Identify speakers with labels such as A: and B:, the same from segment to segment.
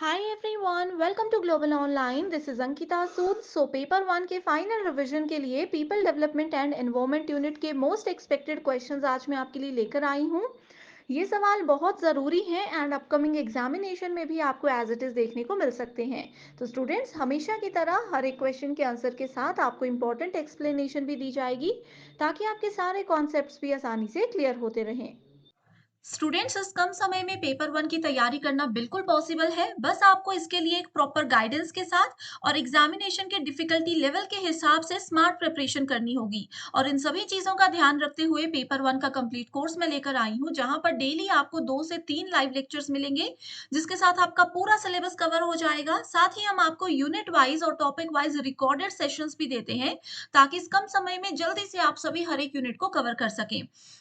A: Hi everyone, welcome to Global Online. This is Ankita Sood. So paper one के final revision के लिए people development and environment unit के most expected questions आज मैं आपके लिए लेकर आई हूँ। ये सवाल बहुत ज़रूरी हैं एंड अपकमिंग एग्जामिनेशन में भी आपको एज इट इज़ देखने को मिल सकते हैं। तो स्टूडेंट्स, हमेशा की तरह हर एक क्वेश्चन के आंसर के साथ आपको इंपॉर्टेंट एक्सप्लेनेशन भी दी जाएगी ताकि आपके सारे कॉन्सेप्ट्स भी आसानी से क्लियर होते रहें।
B: स्टूडेंट्स, इस कम समय में पेपर वन की तैयारी करना बिल्कुल पॉसिबल है। बस आपको इसके लिए एक प्रॉपर गाइडेंस के साथ और एग्जामिनेशन के डिफिकल्टी लेवल के हिसाब से स्मार्ट प्रिपरेशन करनी होगी। और इन सभी चीजों का ध्यान रखते हुए पेपर वन का कंप्लीट कोर्स मैं लेकर आई हूँ, जहां पर डेली आपको 2 से 3 लाइव लेक्चर्स मिलेंगे, जिसके साथ आपका पूरा सिलेबस कवर हो जाएगा। साथ ही हम आपको यूनिट वाइज और टॉपिक वाइज रिकॉर्डेड सेशंस भी देते हैं, ताकि इस कम समय में जल्दी से आप सभी हर एक यूनिट को कवर कर सकें।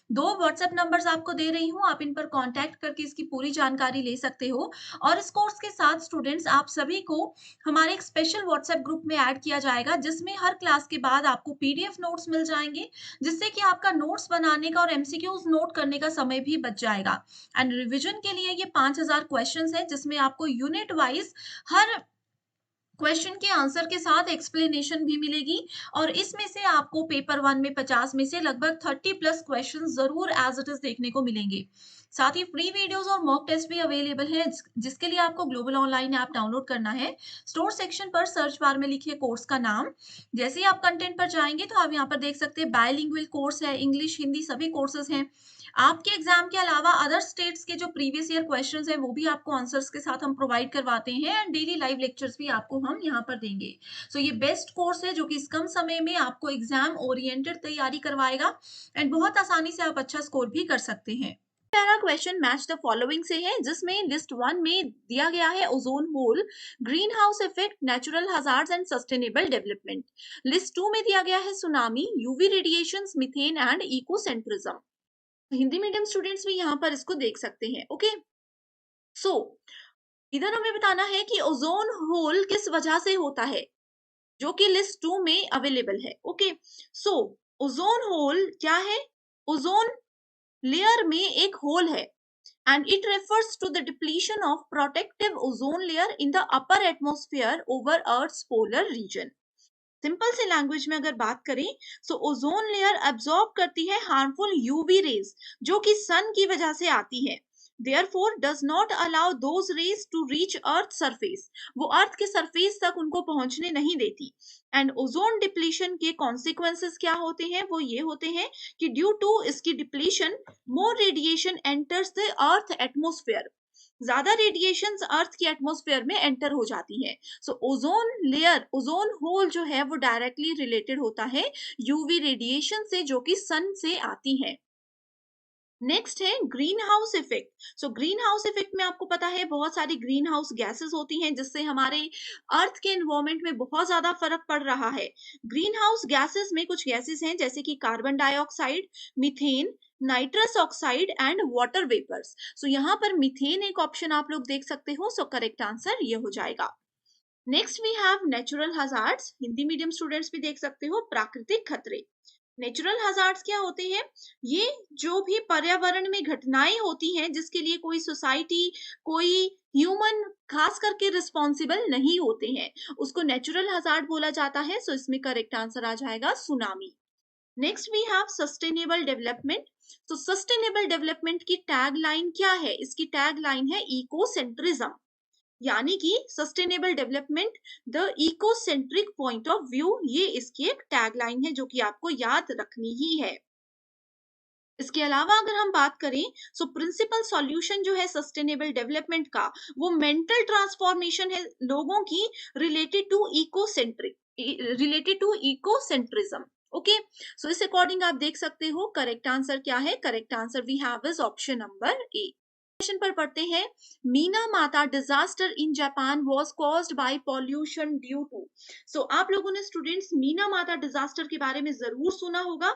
B: 2 व्हाट्सएप नंबर्स आपको दे रही हूँ, आप इन पर कांटेक्ट करके इसकी पूरी जानकारी ले सकते हो। और इस कोर्स के साथ स्टूडेंट्स, आप सभी को हमारे एक स्पेशल व्हाट्सएप ग्रुप में ऐड किया जाएगा, जिसमें हर क्लास के बाद आपको पीडीएफ नोट्स मिल जाएंगे, जिससे कि आपका नोट्स बनाने का और एमसीक्यूज नोट करने का समय भी बच जाएगा। एंड रिवीजन के लिए ये 5000 क्वेश्चंस है, जिसमें आपको यूनिट वाइज हर क्वेश्चन के आंसर के साथ एक्सप्लेनेशन भी मिलेगी। और इसमें से आपको पेपर वन में 50 में से लगभग 30+ क्वेश्चन जरूर एज इट इज देखने को मिलेंगे। साथ ही फ्री वीडियोस और मॉक टेस्ट भी अवेलेबल है, जिसके लिए आपको ग्लोबल ऑनलाइन ऐप डाउनलोड करना है। स्टोर सेक्शन पर सर्च बार में लिखिए कोर्स का नाम। जैसे ही आप कंटेंट पर जाएंगे तो आप यहाँ पर देख सकते हैं बायलिंगुअल कोर्स है, इंग्लिश हिंदी सभी कोर्सेज हैं। आपके एग्जाम के अलावा अदर स्टेट्स के जो प्रीवियस ईयर क्वेश्चंस हैं, वो भी आपको आंसर्स के साथ हम प्रोवाइड करवाते हैं, एंड डेली लाइव लेक्चर्स भी आपको हम यहाँ पर देंगे। सो ये बेस्ट कोर्स है, जो कि इस कम समय में आपको एग्जाम ओरिएंटेड तैयारी करवाएगा, एंड बहुत आसानी से आप अच्छा स्कोर भी कर सकते हैं। पहला क्वेश्चन मैच द फॉलोइंग से है, जिसमें लिस्ट वन में दिया गया है ozone hole, green house effect, natural hazards and sustainable development. List two में दिया गया है tsunami, UV radiation, methane and ecocentrism. Hindi medium students भी यहाँ पर इसको देख सकते हैं। ओके, सो इधर हमें बताना है कि ओजोन होल किस वजह से होता है, जो कि लिस्ट टू में अवेलेबल है। ओके, सो ओजोन होल क्या है? ओजोन लेयर में एक होल है, and it refers to the depletion of protective ozone layer in the upper atmosphere over Earth's polar region. Simple सी लैंग्वेज में अगर बात करें, सो ओजोन लेयर एब्जॉर्ब करती है हार्मफुल यूवी रेज, जो कि सन की वजह से आती है। Therefore does not allow those rays to reach earth surface, वो अर्थ के सरफेस तक उनको पहुंचने नहीं देती। एंड ओजोन डिप्लीशन के कॉन्सिक्वेंसेस क्या होते हैं? वो ये होते हैं कि ड्यू टू इसकी depletion, more radiation enters the earth atmosphere, ज्यादा रेडिएशन अर्थ की एटमोस्फेयर में एंटर हो जाती है। So ozone layer, ozone hole जो है वो डायरेक्टली रिलेटेड होता है यूवी रेडिएशन से, जो कि सन से आती है। नेक्स्ट है green house effect. So green house effect में आपको पता है बहुत सारी ग्रीन हाउस गैसेस होती हैं, जिससे हमारे अर्थ के एनवायरमेंट में बहुत ज्यादा फर्क पड़ रहा है। ग्रीन हाउस गैसेस में कुछ गैसेस हैं, जैसे कि carbon dioxide, methane, nitrous oxide and water vapours. So यहाँ पर मीथेन एक ऑप्शन आप लोग देख सकते हो। सो करेक्ट आंसर ये हो जाएगा। Next we have natural hazards. Hindi medium students भी देख सकते हो, प्राकृतिक खतरे। नेचुरल हजार्ड्स क्या होते हैं? ये जो भी पर्यावरण में घटनाएं होती हैं, जिसके लिए कोई सोसाइटी, कोई ह्यूमन खास करके रिस्पॉन्सिबल नहीं होते हैं, उसको नेचुरल हजार्ड बोला जाता है। सो इसमें करेक्ट आंसर आ जाएगा tsunami. Next we have sustainable development. तो सस्टेनेबल डेवलपमेंट की टैग लाइन क्या है? इसकी टैग लाइन है इकोसेंट्रिज्म, यानी कि sustainable development the ecocentric point of view, ये इसकी एक टैगलाइन है, जो कि आपको याद रखनी ही है। इसके अलावा अगर हम बात करें, सो प्रिंसिपल सॉल्यूशन जो है सस्टेनेबल डेवलपमेंट का, वो मेंटल ट्रांसफॉर्मेशन है लोगों की, related to ecocentric, related to ecocentrism. Okay, so इस अकॉर्डिंग आप देख सकते हो करेक्ट आंसर क्या है। Correct answer we have is option number A. Question पर पढ़ते हैं, Minamata disaster in Japan was caused by pollution due to. So आप लोगों ने स्टूडेंट्स मीना माता डिजास्टर के बारे में जरूर सुना होगा।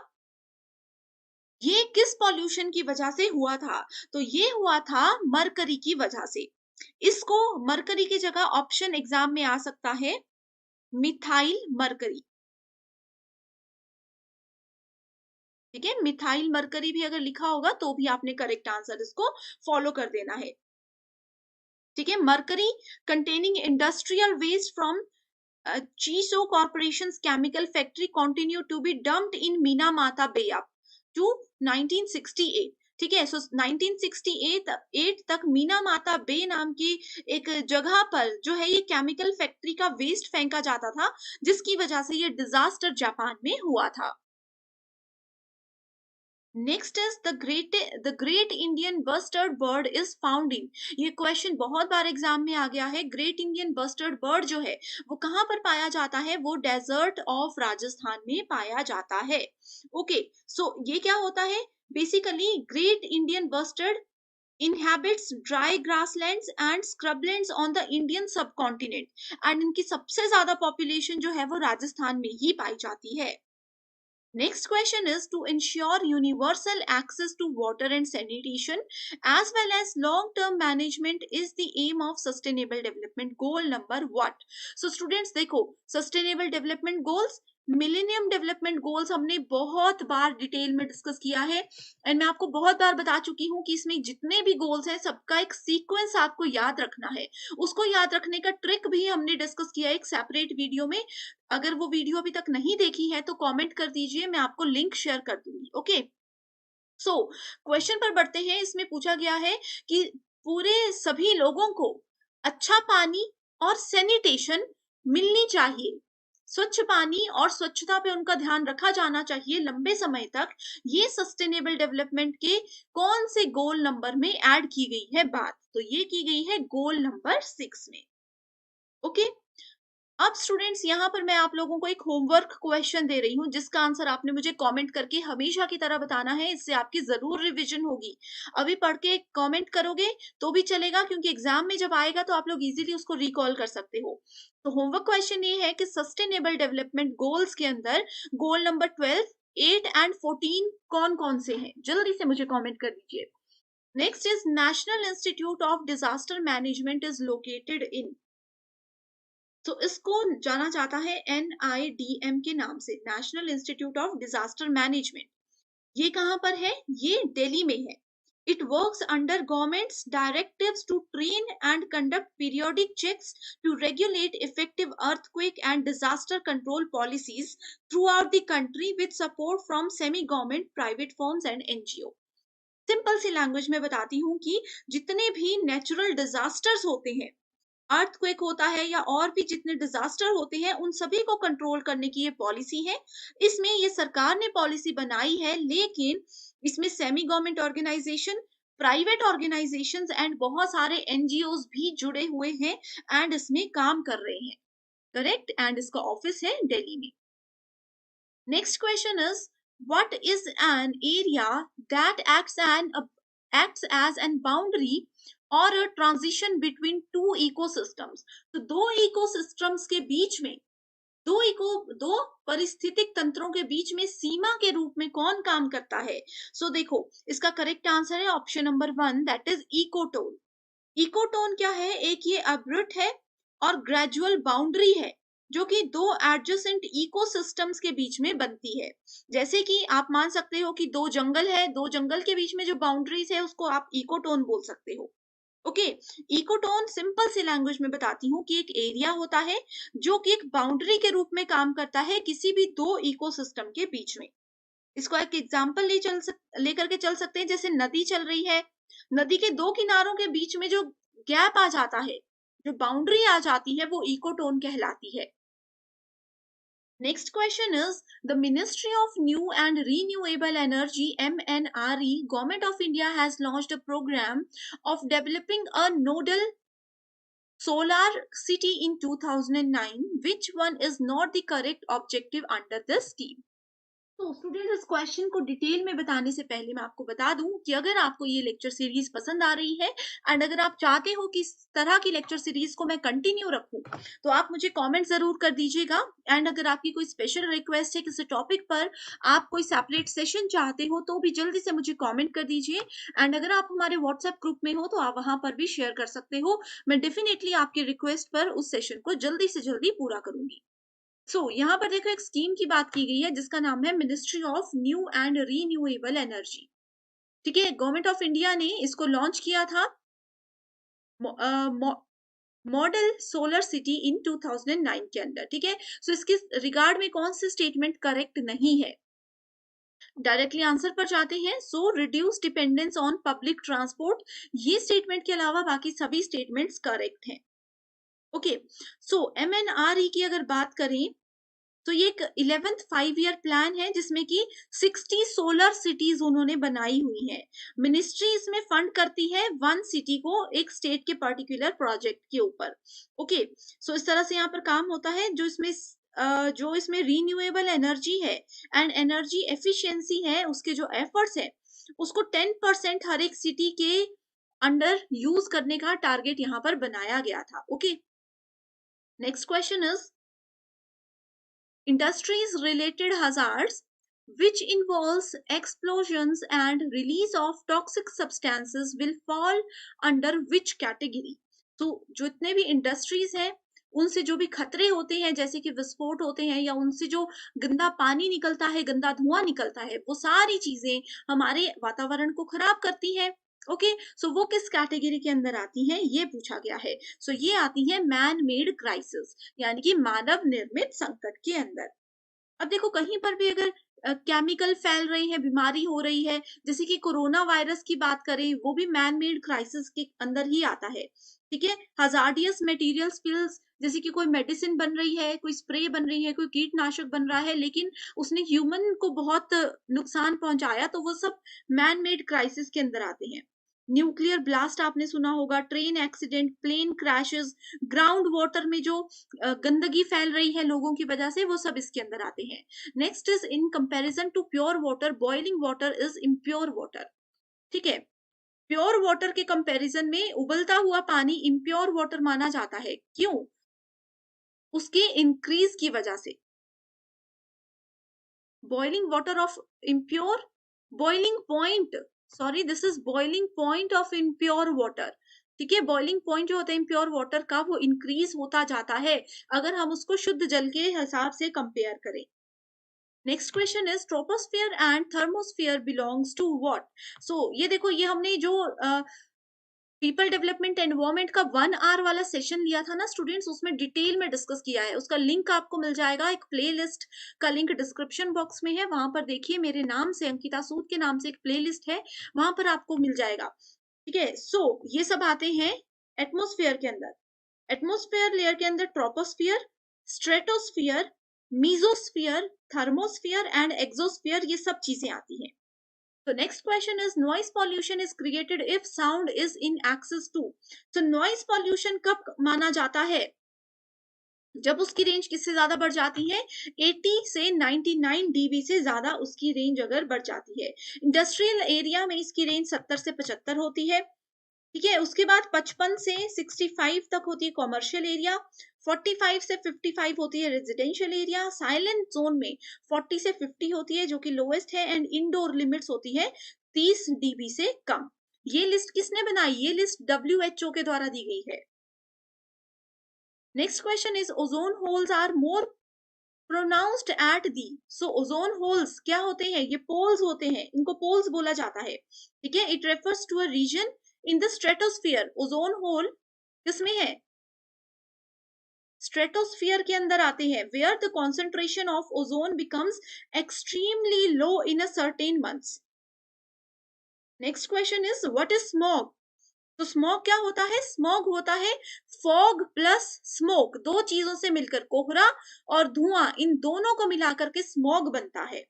B: ये किस पॉल्यूशन की वजह से हुआ था? तो ये हुआ था मरकरी की वजह से। इसको मरकरी की जगह ऑप्शन एग्जाम में आ सकता है मिथाइल मरकरी। ठीक है, मिथाइल मरकरी भी अगर लिखा होगा तो भी आपने करेक्ट आंसर इसको फॉलो कर देना है। ठीक है, mercury containing industrial waste from Chiso Corporation's chemical factory continued to be dumped in Minamata Bay up to 1968. ठीक है, सो 1968 तक मीना माता बे नाम की एक जगह पर जो है ये केमिकल फैक्ट्री का वेस्ट फेंका जाता था, जिसकी वजह से ये डिजास्टर जापान में हुआ था। Next is the great Indian bustard bird is found in. ये क्वेश्चन बहुत बार एग्जाम में आ गया है। ग्रेट इंडियन बस्टर्ड बर्ड जो है वो कहाँ पर पाया जाता है? वो डेजर्ट ऑफ राजस्थान में पाया जाता है। ओके, सो ये क्या होता है? Basically great Indian bustard inhabits dry grasslands and scrublands on the Indian subcontinent and इनकी सबसे ज्यादा पॉपुलेशन जो है वो राजस्थान में ही पाई जाती है। Next question is to ensure universal access to water and sanitation as well as long-term management is the aim of sustainable development goal number what? So students देखो, sustainable development goals, millennium development goals हमने बहुत बार detail में discuss किया है and मैं आपको बहुत बार बता चुकी हूँ कि इसमें जितने भी गोल्स हैं सबका एक सीक्वेंस आपको याद रखना है। उसको याद रखने का ट्रिक भी हमने डिस्कस किया है एक सेपरेट वीडियो में। अगर वो वीडियो अभी तक नहीं देखी है तो कमेंट कर दीजिए, मैं आपको लिंक शेयर कर दूंगी। ओके, सो क्वेश्चन पर बढ़ते हैं। इसमें पूछा गया है कि पूरे सभी लोगों को अच्छा पानी और सैनिटेशन मिलनी चाहिए, स्वच्छ पानी और स्वच्छता पे उनका ध्यान रखा जाना चाहिए लंबे समय तक। ये सस्टेनेबल डेवलपमेंट के कौन से गोल नंबर में ऐड की गई है बात? तो ये की गई है गोल नंबर 6 में। ओके, अब स्टूडेंट्स यहाँ पर मैं आप लोगों को एक होमवर्क क्वेश्चन दे रही हूँ जिसका आंसर आपने मुझे कमेंट करके हमेशा की तरह बताना है। इससे आपकी जरूर रिवीजन होगी। अभी पढ़ के कमेंट करोगे तो भी चलेगा क्योंकि एग्जाम में जब आएगा तो आप लोग इजीली उसको रिकॉल कर सकते हो। तो होमवर्क क्वेश्चन ये है कि सस्टेनेबल डेवलपमेंट गोल्स के अंदर गोल नंबर 12, 8 एंड 14 कौन कौन से हैं? जल्दी से मुझे कॉमेंट कर दीजिए। Next is national institute of disaster management is located in. तो इसको जाना जाता है NIDM के नाम से, national institute of disaster management. ये कहाँ पर है? ये दिल्ली में है। It works under government's directives to train and conduct periodic checks to regulate effective earthquake and disaster control policies throughout the country with support from semi-government private firms and NGO। Simple सी language में बताती हूँ कि जितने भी natural disasters होते हैं, earthquake होता है या और भी जितने डिजास्टर होते हैं, उन सभी को कंट्रोल करने की ये पॉलिसी है। इसमें ये सरकार ने पॉलिसी बनाई है, लेकिन इसमें semi government organisation, private organisations and बहुत सारे एनजीओज भी जुड़े हुए हैं एंड इसमें काम कर रहे हैं। करेक्ट, एंड इसका ऑफिस है दिल्ली में। Next question is what is an area that acts as an boundary or a transition between two ecosystems। तो दो इकोसिस्टम्स के बीच में, दो परिस्थितिक तंत्रों के बीच में सीमा के रूप में कौन काम करता है? सो देखो, इसका करेक्ट आंसर है option number 1, that is ecotone. Ecotone क्या है? एक ये अब्रुट है और ग्रेजुअल बाउंड्री है जो कि दो एडजेसेंट इकोसिस्टम्स के बीच में बनती है। जैसे कि आप मान सकते हो कि दो जंगल है, दो जंगल के बीच में जो बाउंड्रीज है उसको आप इकोटोन बोल सकते हो। ओके, इकोटोन सिंपल सी लैंग्वेज में बताती हूँ कि एक एरिया होता है जो कि एक बाउंड्री के रूप में काम करता है किसी भी दो इकोसिस्टम के बीच में। इसको एक एग्जांपल लेकर के चल सकते हैं। जैसे नदी चल रही है, नदी के दो किनारों के बीच में जो गैप आ जाता है, जो बाउंड्री आ जाती है, वो इकोटोन कहलाती है। Next question is the Ministry of New and Renewable Energy MNRE Government of India has launched a program of developing a nodal solar city in 2009. Which one is not the correct objective under this scheme? तो student, इस question को detail में बताने से पहले मैं आपको बता दूं कि अगर आपको ये लेक्चर सीरीज पसंद आ रही है एंड अगर आप चाहते हो कि इस तरह की लेक्चर सीरीज को मैं कंटिन्यू रखूं, तो आप मुझे कमेंट जरूर कर दीजिएगा। एंड अगर आपकी कोई स्पेशल रिक्वेस्ट है किसी टॉपिक पर, आप कोई सेपरेट सेशन चाहते हो, तो भी जल्दी से मुझे कॉमेंट कर दीजिए। एंड अगर आप हमारे व्हाट्सएप ग्रुप में हो तो आप वहां पर भी शेयर कर सकते हो। मैं डेफिनेटली आपकी रिक्वेस्ट पर उस सेशन को जल्दी से जल्दी पूरा करूंगी। यहाँ पर देखो एक स्कीम की बात की गई है जिसका नाम है ministry of new and renewable energy. ठीक है, गवर्नमेंट ऑफ इंडिया ने इसको लॉन्च किया था मॉडल सोलर सिटी इन 2009 के अंदर, ठीक है। सो इसके रिगार्ड में कौन सी स्टेटमेंट करेक्ट नहीं है? डायरेक्टली आंसर पर जाते हैं। So reduce dependence on public transport, ये स्टेटमेंट के अलावा बाकी सभी स्टेटमेंट्स करेक्ट हैं। ओके, सो एमएनआरई की अगर बात करें तो ये एक 11th 5 ईयर प्लान है जिसमें कि 60 सोलर सिटीज उन्होंने बनाई हुई है। मिनिस्ट्री इसमें फंड करती है 1 सिटी को एक स्टेट के पर्टिकुलर प्रोजेक्ट के ऊपर। ओके, सो इस तरह से यहाँ पर काम होता है। जो इसमें रीन्यूएबल एनर्जी है एंड एनर्जी एफिशिएंसी है, उसके जो एफर्ट्स है उसको 10% हर एक सिटी के अंडर यूज करने का टारगेट यहाँ पर बनाया गया था। Okay, next question is industries related hazards which involves explosions and release of toxic substances will fall under which category? तो जितने भी इंडस्ट्रीज हैं उनसे जो भी खतरे होते हैं जैसे कि विस्फोट होते हैं या उनसे जो गंदा पानी निकलता है, गंदा धुआं निकलता है, वो सारी चीजें हमारे वातावरण को खराब करती हैं। ओके, सो वो किस कैटेगरी के अंदर आती हैं ये पूछा गया है। सो ये आती है मैन मेड क्राइसिस, यानी कि मानव निर्मित संकट के अंदर। अब देखो कहीं पर भी अगर केमिकल फैल रही है, बीमारी हो रही है, जैसे कि कोरोना वायरस की बात करें, वो भी मैन मेड क्राइसिस के अंदर ही आता है। ठीक है, हजार्डियस मटेरियल स्पिल्स, जैसे कि कोई मेडिसिन बन रही है, कोई स्प्रे बन रही है, कोई कीटनाशक बन रहा है, लेकिन उसने ह्यूमन को बहुत नुकसान पहुंचाया, तो वो सब मैन मेड क्राइसिस के अंदर आते हैं। न्यूक्लियर ब्लास्ट आपने सुना होगा, train accident, plane crashes, ground water में जो गंदगी फैल रही है लोगों की वजह से, वो सब इसके अंदर आते हैं। Next is in comparison to pure water, boiling water is impure water. ठीक है, प्योर वाटर के कंपैरिजन में उबलता हुआ पानी इम्प्योर वाटर माना जाता है। क्यों? उसके इंक्रीज की वजह से। Boiling water of impure, boiling point, sorry this is boiling point of impure water. ठीक है, बॉइलिंग पॉइंट जो होता है इम्प्योर वाटर का, वो इंक्रीज होता जाता है अगर हम उसको शुद्ध जल के हिसाब से कंपेयर करें। Next question is troposphere and thermosphere belongs to what? So ये देखो, ये हमने जो पीपल डेवलपमेंट एनवायरमेंट का 1 आवर वाला सेशन लिया था ना स्टूडेंट्स, उसमें डिटेल में डिस्कस किया है। उसका लिंक आपको मिल जाएगा, एक प्लेलिस्ट का लिंक डिस्क्रिप्शन बॉक्स में है, वहां पर देखिए, मेरे नाम से, अंकिता सूद के नाम से एक प्लेलिस्ट है, वहां पर आपको मिल जाएगा। ठीक है, सो ये सब आते हैं एटमोस्फेयर के अंदर। एटमोस्फेयर लेयर के अंदर troposphere, stratosphere, mesosphere, thermosphere and exosphere, ये सब चीजें आती हैं। So next question is noise pollution is created if sound is in access to. So noise pollution कब माना जाता है? जब उसकी रेंज किससे ज्यादा बढ़ जाती है? 80 से 99 डीबी से ज्यादा उसकी रेंज अगर बढ़ जाती है। इंडस्ट्रियल एरिया में इसकी रेंज 70 से 75 होती है। ठीक है, उसके बाद 55 से 65 तक होती है कॉमर्शियल एरिया, 45 से 55 होती है रेजिडेंशियल एरिया, साइलेंट जोन में 40 से 50 होती है जो कि लोएस्ट है, एंड इंडोर लिमिट्स होती है 30 डीबी से कम। ये लिस्ट किसने बनाई? ये लिस्ट डब्ल्यूएचओ के द्वारा दी गई है। Next question is ozone holes are more pronounced at the. So ozone holes क्या होते हैं? ये पोल्स होते हैं, इनको पोल्स बोला जाता है। ठीक है, it refers to a region in the stratosphere. Ozone hole किसमें है? स्ट्रेटोस्फियर के अंदर आते हैं, where the concentration of ozone becomes extremely low in a certain months. Next question is what is smog? तो स्मॉग क्या होता है? स्मॉग होता है फॉग प्लस स्मोक, दो चीजों से मिलकर, कोहरा और धुआं, इन दोनों को मिलाकर के स्मॉग बनता है।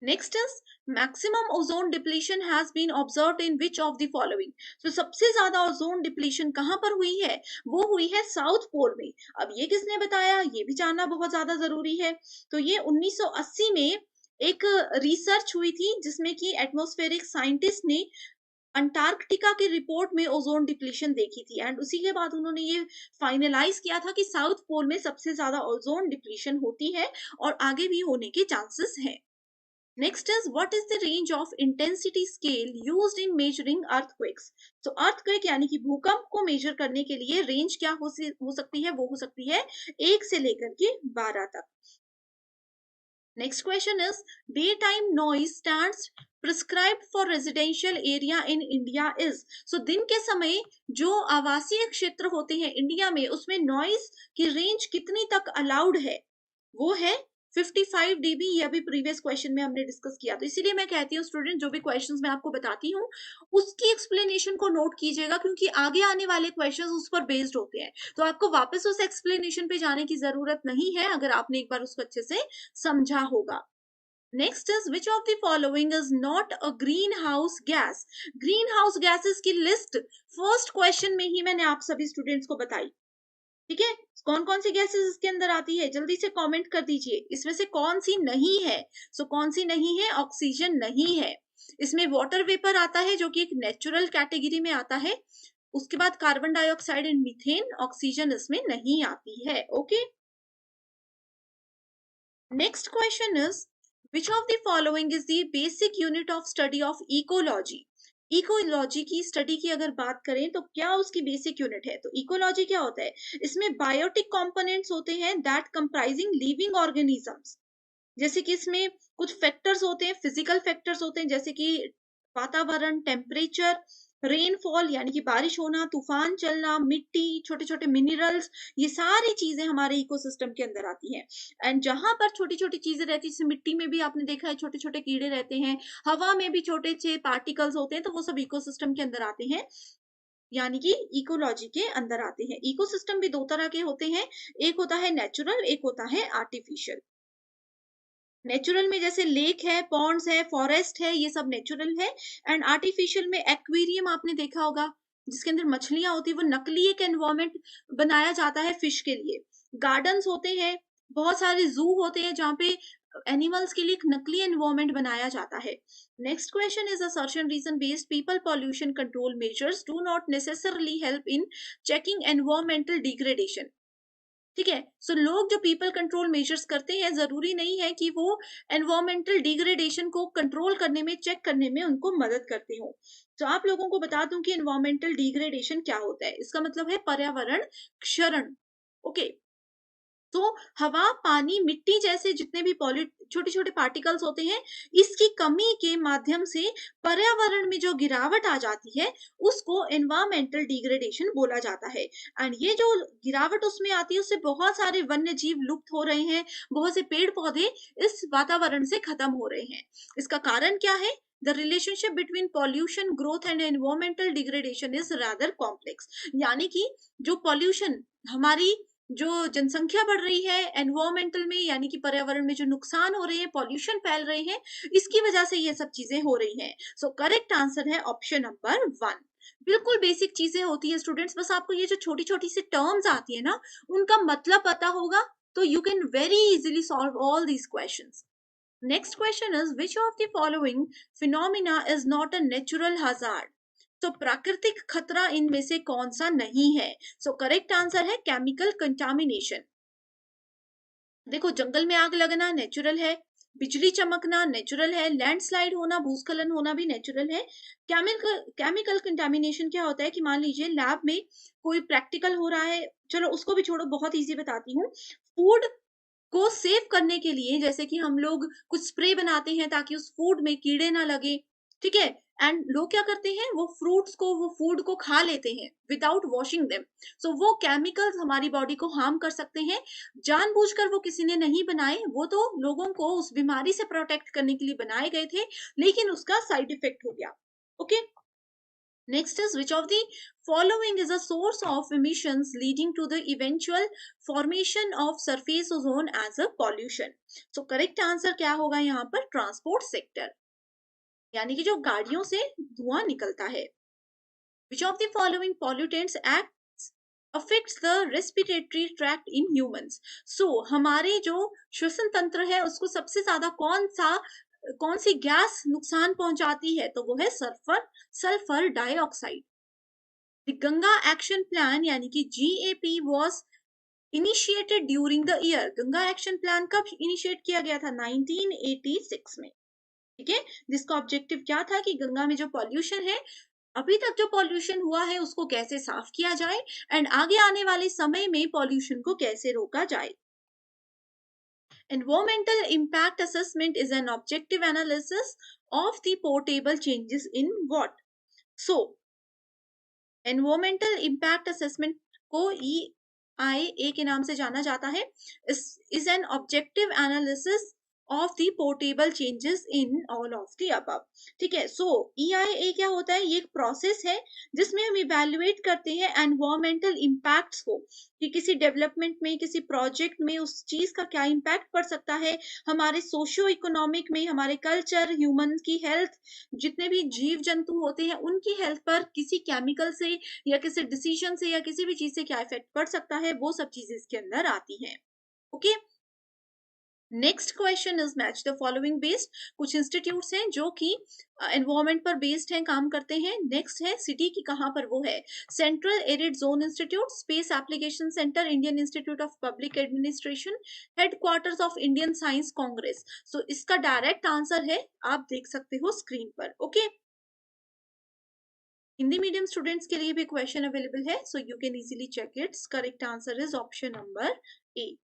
B: Next is maximum ozone depletion has been observed in which of the following? तो सबसे ज्यादा ओजोन डिप्लीशन कहां पर हुई है? वो हुई है साउथ पोल में। अब ये किसने बताया? ये भी जानना बहुत ज्यादा जरूरी है। तो ये 1980 में एक रिसर्च हुई थी जिसमें कि एटमॉस्फेरिक साइंटिस्ट ने अंटार्कटिका की रिपोर्ट में ओजोन डिप्लीशन देखी थी, एंड उसी के बाद उन्होंने ये फाइनलाइज किया था कि साउथ पोल में सबसे ज्यादा ओजोन डिप्लीशन होती है और आगे भी होने के चांसेस हैं। Next is what is the range of intensity scale used in measuring earthquakes? तो अर्थक्वेक यानी कि भूकंप को मेजर करने के लिए रेंज क्या हो सकती है? वो हो सकती है 1 से लेकर के 12 तक। Next question is day time noise stands prescribed for residential area in India is. So दिन के समय जो आवासीय क्षेत्र होते हैं इंडिया में, उसमें नॉइज की रेंज कितनी तक अलाउड है? वो है 55 dB। ये अभी प्रीवियस क्वेश्चन में हमने डिस्कस किया, तो इसीलिए मैं कहती हूँ स्टूडेंट, जो भी क्वेश्चंस मैं आपको बताती हूँ उसकी एक्सप्लेनेशन को नोट कीजिएगा, क्योंकि आगे आने वाले क्वेश्चंस उस पर बेस्ड होते हैं। तो आपको वापस उस एक्सप्लेनेशन पे जाने की जरूरत नहीं है अगर आपने एक बार उसको अच्छे से समझा होगा। Next is which of the following is not a green house gas. Green house gases की लिस्ट फर्स्ट क्वेश्चन में ही मैंने आप सभी स्टूडेंट्स को बताई। ठीक है, कौन कौन सी गैसेस इसके अंदर आती है, जल्दी से कमेंट कर दीजिए, इसमें से कौन सी नहीं है। सो कौन सी नहीं है? ऑक्सीजन नहीं है। इसमें वाटर वेपर आता है जो कि एक नेचुरल कैटेगरी में आता है। उसके बाद carbon dioxide and methane, oxygen इसमें नहीं आती है। Okay, next question is which of the following is the basic unit of study of ecology. Ecology की स्टडी की अगर बात करें तो क्या उसकी बेसिक यूनिट है? तो इकोलॉजी क्या होता है? इसमें बायोटिक कंपोनेंट्स होते हैं दैट कंप्राइजिंग लिविंग ऑर्गेनिजम्स। जैसे कि इसमें कुछ फैक्टर्स होते हैं, फिजिकल फैक्टर्स होते हैं, जैसे कि वातावरण, टेम्परेचर, रेनफॉल यानी कि बारिश होना, तूफान चलना, मिट्टी, छोटे छोटे मिनरल्स, ये सारी चीजें हमारे इकोसिस्टम के अंदर आती हैं। एंड जहां पर छोटी छोटी चीजें रहती है, जैसे मिट्टी में भी आपने देखा है छोटे छोटे कीड़े रहते हैं, हवा में भी छोटे से पार्टिकल्स होते हैं, तो वो सब इकोसिस्टम के अंदर आते हैं, यानी कि इकोलॉजी के अंदर आते हैं। इकोसिस्टम भी दो तरह के होते हैं, एक होता है नेचुरल, एक होता है आर्टिफिशियल। नेचुरल में जैसे लेक है, पॉन्ड्स है, फॉरेस्ट है, ये सब नेचुरल है। एंड आर्टिफिशियल में एक्वेरियम आपने देखा होगा, जिसके अंदर मछलियां होती है, वो नकली एक एनवायरमेंट बनाया जाता है फिश के लिए। गार्डन्स होते हैं, बहुत सारे जू होते हैं जहाँ पे एनिमल्स के लिए एक नकली एनवायरमेंट बनाया जाता है। Next question is assertion reason based people pollution control measures do not necessarily help in checking environmental degradation. ठीक है, सो लोग जो पीपल कंट्रोल मेजर्स करते हैं, जरूरी नहीं है कि वो एनवायरमेंटल डिग्रेडेशन को कंट्रोल करने में, चेक करने में उनको मदद करते हो। तो आप लोगों को बता दूं कि एनवायरमेंटल डिग्रेडेशन क्या होता है। इसका मतलब है पर्यावरण क्षरण। ओके, तो हवा, पानी, मिट्टी जैसे जितने भी पॉल्यूट छोटे छोटे पार्टिकल्स होते हैं, इसकी कमी के माध्यम से पर्यावरण में जो गिरावट आ जाती है, उसको एनवायरमेंटल डिग्रेडेशन बोला जाता है। एंड ये जो गिरावट उसमें आती है, उससे बहुत सारे वन्य जीव लुप्त हो रहे हैं, बहुत से पेड़ पौधे इस वातावरण से खत्म हो रहे हैं। इसका कारण क्या है? The relationship between pollution, growth and environmental degradation is rather complex. यानी कि जो पॉल्यूशन, हमारी जो जनसंख्या बढ़ रही है, एनवायरमेंटल में यानी कि पर्यावरण में जो नुकसान हो रहे हैं, पॉल्यूशन फैल रहे हैं, इसकी वजह से ये सब चीजें हो रही हैं। सो करेक्ट आंसर है ऑप्शन नंबर 1। बिल्कुल बेसिक चीजें होती है स्टूडेंट्स, बस आपको ये जो छोटी छोटी सी टर्म्स आती है ना, उनका मतलब पता होगा, तो you can very easily solve all these questions. Next question is which of the following phenomena is not a natural hazard. तो प्राकृतिक खतरा इनमें से कौन सा नहीं है? सो करेक्ट आंसर है केमिकल कंटामिनेशन। देखो, जंगल में आग लगना नेचुरल है, बिजली चमकना नेचुरल है, लैंडस्लाइड होना, भूस्खलन होना भी नेचुरल है। केमिकल कंटामिनेशन क्या होता है कि मान लीजिए लैब में कोई प्रैक्टिकल हो रहा है, चलो उसको भी छोड़ो, बहुत इजी बताती हूँ। फूड को सेव करने के लिए, जैसे कि हम लोग कुछ स्प्रे बनाते हैं ताकि उस फूड में कीड़े ना लगे, ठीक है। एंड लोग क्या करते हैं, वो फ्रूट्स को, वो फूड को खा लेते हैं विदाउट वॉशिंग देम। सो वो केमिकल्स हमारी बॉडी को हार्म कर सकते हैं। जानबूझकर वो किसी ने नहीं बनाए, वो तो लोगों को उस बीमारी से प्रोटेक्ट करने के लिए बनाए गए थे, लेकिन उसका साइड इफेक्ट हो गया। Okay, next is which of the following is a source of emissions leading to the eventual formation of surface ozone as a pollution। so correct answer क्या होगा यहाँ पर? ट्रांसपोर्ट सेक्टर, यानी कि जो गाड़ियों से धुआं निकलता है। which of the following pollutants acts affects the respiratory tract in humans। so हमारे जो श्वसन तंत्र है, उसको सबसे ज्यादा कौन सी गैस नुकसान पहुंचाती है? तो वो है sulphur dioxide. The Ganga Action Plan यानी कि GAP was initiated during the year। Ganga action plan कब इनिशिएट किया गया था? 1986 में। ठीक है, जिसका ऑब्जेक्टिव क्या था कि गंगा में जो पॉल्यूशन है, अभी तक जो पॉल्यूशन हुआ है, उसको कैसे साफ किया जाए, एंड आगे आने वाले समय में पॉल्यूशन को कैसे रोका जाए। Environmental impact assessment is an objective analysis of the portable changes in what? So, environmental impact assessment को EIA के नाम से जाना जाता है। Is an objective analysis of the portable changes in all of the above. ठीक है, सो EIA क्या होता है? ये एक प्रोसेस है जिसमें हम इवेल्युएट करते हैं एनवायरमेंटल इम्पैक्ट्स को, कि किसी डेवलपमेंट में, किसी प्रोजेक्ट में उस चीज का क्या इम्पैक्ट पड़ सकता है हमारे सोशियो इकोनॉमिक में, हमारे कल्चर, ह्यूमन की हेल्थ, जितने भी जीव जंतु होते हैं उनकी हेल्थ पर किसी केमिकल से या किसी डिसीजन से या किसी भी चीज से क्या इफेक्ट पड़ सकता है, वो सब चीजें इसके अंदर आती हैं। Okay, next question is match the following based. कुछ इंस्टीट्यूट्स हैं जो कि एनवायरमेंट पर बेस्ड हैं, काम करते हैं। नेक्स्ट है सिटी की, कहाँ पर वो है? Central arid zone institute, space application centre, Indian institute of public administration, headquarters of Indian science congress. So इसका डायरेक्ट आंसर है, आप देख सकते हो स्क्रीन पर। ओके, हिंदी मीडियम स्टूडेंट्स के लिए भी क्वेश्चन अवेलेबल है, so you can easily check its. Correct answer is option number A.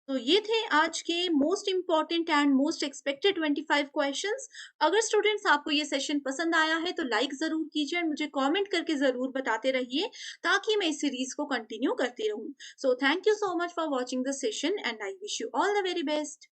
B: तो ये थे आज के most important and most expected 25 questions. अगर स्टूडेंट्स आपको ये सेशन पसंद आया है तो लाइक जरूर कीजिए और मुझे कमेंट करके जरूर बताते रहिए, ताकि मैं इस सीरीज को कंटिन्यू करती रहूं। So thank you so much for watching the session and I wish you all the very best.